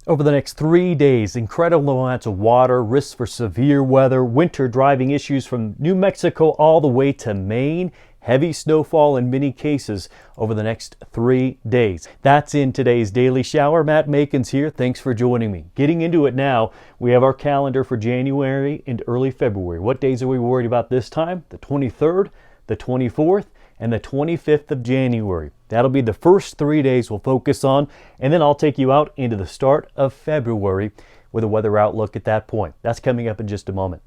Over the next 3 days, incredible amounts of water, risks for severe weather, winter driving issues from New Mexico all the way to Maine, heavy snowfall in many cases over the next 3 days. That's in today's Daily Shower. Matt Makins here. Thanks for joining me. Getting into it now, we have our calendar for January and early February. What days are we worried about this time? The 23rd, the 24th, and the 25th of January. That'll be the first 3 days we'll focus on, and then I'll take you out into the start of February with a weather outlook at that point. That's coming up in just a moment.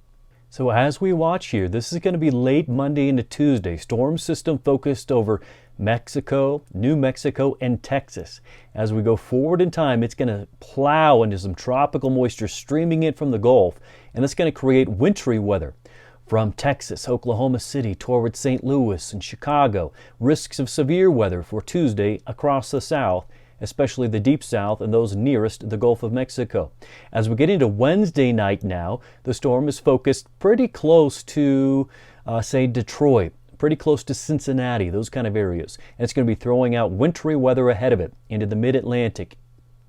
So as we watch here, this is going to be late Monday into Tuesday. Storm system focused over Mexico, New Mexico, and Texas. As we go forward in time, it's going to plow into some tropical moisture streaming in from the Gulf, and that's going to create wintry weather. From Texas, Oklahoma City, toward St. Louis and Chicago, risks of severe weather for Tuesday across the South, especially the deep South and those nearest the Gulf of Mexico. As we get into Wednesday night now, the storm is focused pretty close to, say, Detroit, pretty close to Cincinnati, those kind of areas. And it's going to be throwing out wintry weather ahead of it into the mid-Atlantic,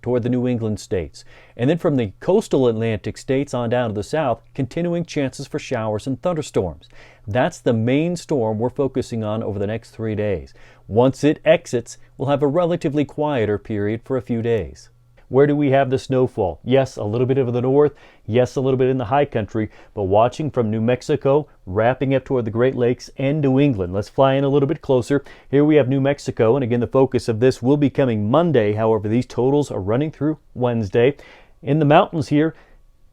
toward the New England states. And then from the coastal Atlantic states on down to the south, continuing chances for showers and thunderstorms. That's the main storm we're focusing on over the next 3 days. Once it exits, we'll have a relatively quieter period for a few days. Where do we have the snowfall? Yes, a little bit of the north. Yes, a little bit in the high country. But watching from New Mexico, wrapping up toward the Great Lakes and New England. Let's fly in a little bit closer. Here we have New Mexico. And again, the focus of this will be coming Monday. However, these totals are running through Wednesday. In the mountains here,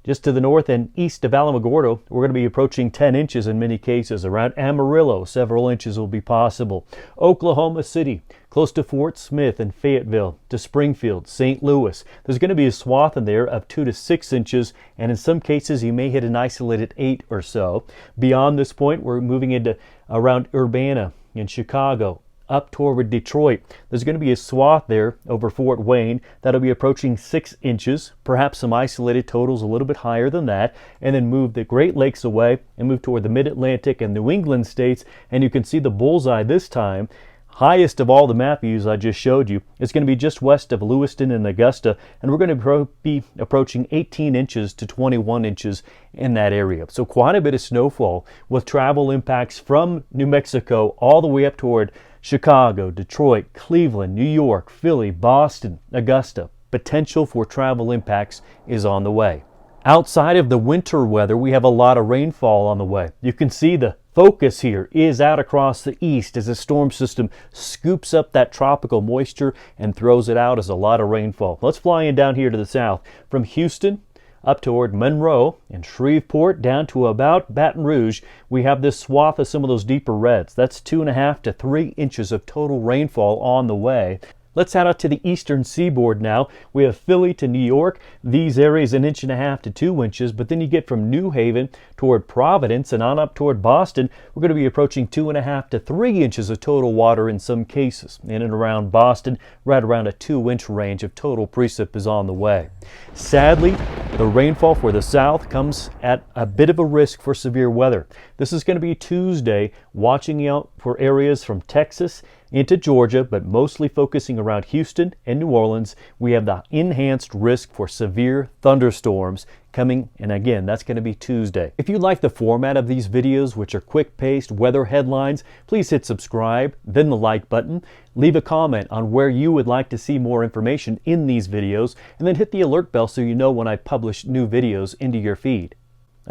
just to the north and east of Alamogordo, we're going to be approaching 10 inches in many cases. Around Amarillo, several inches will be possible. Oklahoma City, close to Fort Smith and Fayetteville, to Springfield, St. Louis. There's going to be a swath in there of 2 to 6 inches, and in some cases you may hit an isolated 8 or so. Beyond this point, we're moving into around Urbana in Chicago, up toward Detroit. There's going to be a swath there over Fort Wayne that'll be approaching 6 inches, perhaps some isolated totals a little bit higher than that, and then move the Great Lakes away and move toward the Mid-Atlantic and New England states. And you can see the bullseye this time. Highest of all the map views I just showed you is going to be just west of Lewiston and Augusta, and we're going to be approaching 18 inches to 21 inches in that area. So quite a bit of snowfall with travel impacts from New Mexico all the way up toward Chicago, Detroit, Cleveland, New York, Philly, Boston, Augusta. Potential for travel impacts is on the way. Outside of the winter weather, we have a lot of rainfall on the way. You can see the focus here is out across the east as the storm system scoops up that tropical moisture and throws it out as a lot of rainfall. Let's fly in down here to the south. From Houston up toward Monroe and Shreveport down to about Baton Rouge, we have this swath of some of those deeper reds. That's 2.5 to 3 inches of total rainfall on the way. Let's head out to the eastern seaboard now. We have Philly to New York. These areas 1.5 to 2 inches, but then you get from New Haven toward Providence and on up toward Boston. We're going to be approaching 2.5 to 3 inches of total water in some cases. In and around Boston, right around a 2-inch range of total precip is on the way. Sadly, the rainfall for the south comes at a bit of a risk for severe weather. This is going to be Tuesday, watching out for areas from Texas into Georgia, but mostly focusing around Houston and New Orleans. We have the enhanced risk for severe thunderstorms coming, and again, that's going to be Tuesday. If you like the format of these videos, which are quick-paced weather headlines, please hit subscribe, then the like button. Leave a comment on where you would like to see more information in these videos, and then hit the alert bell so you know when I publish new videos into your feed.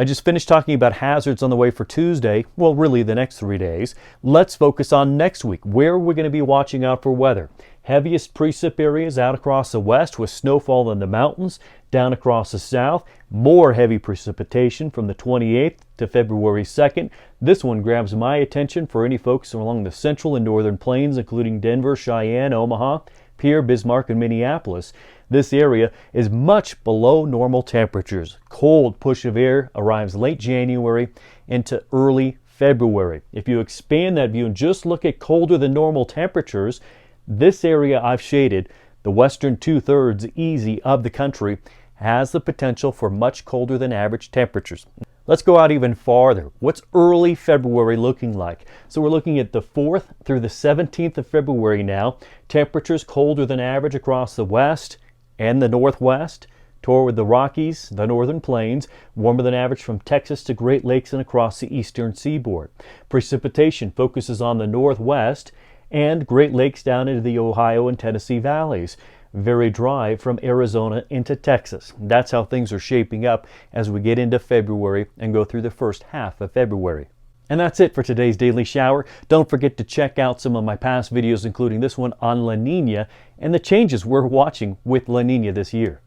I just finished talking about hazards on the way for Tuesday, well, really the next 3 days. Let's focus on next week, where we're going to be watching out for weather. Heaviest precip areas out across the west with snowfall in the mountains, down across the south. More heavy precipitation from the 28th to February 2nd. This one grabs my attention for any folks along the central and northern plains, including Denver, Cheyenne, Omaha, Pierre, Bismarck, and Minneapolis. This area is much below normal temperatures. Cold push of air arrives late January into early February. If you expand that view and just look at colder than normal temperatures, this area I've shaded, the western 2/3 easy of the country, has the potential for much colder than average temperatures. Let's go out even farther. What's early February looking like? So we're looking at the 4th through the 17th of February now. Temperatures colder than average across the west, and the Northwest. Toward the Rockies, the Northern Plains, warmer than average from Texas to Great Lakes and across the eastern seaboard. Precipitation focuses on the Northwest and Great Lakes down into the Ohio and Tennessee valleys. Very dry from Arizona into Texas. That's how things are shaping up as we get into February and go through the first half of February. And that's it for today's Daily Shower. Don't forget to check out some of my past videos, including this one on La Nina and the changes we're watching with La Nina this year.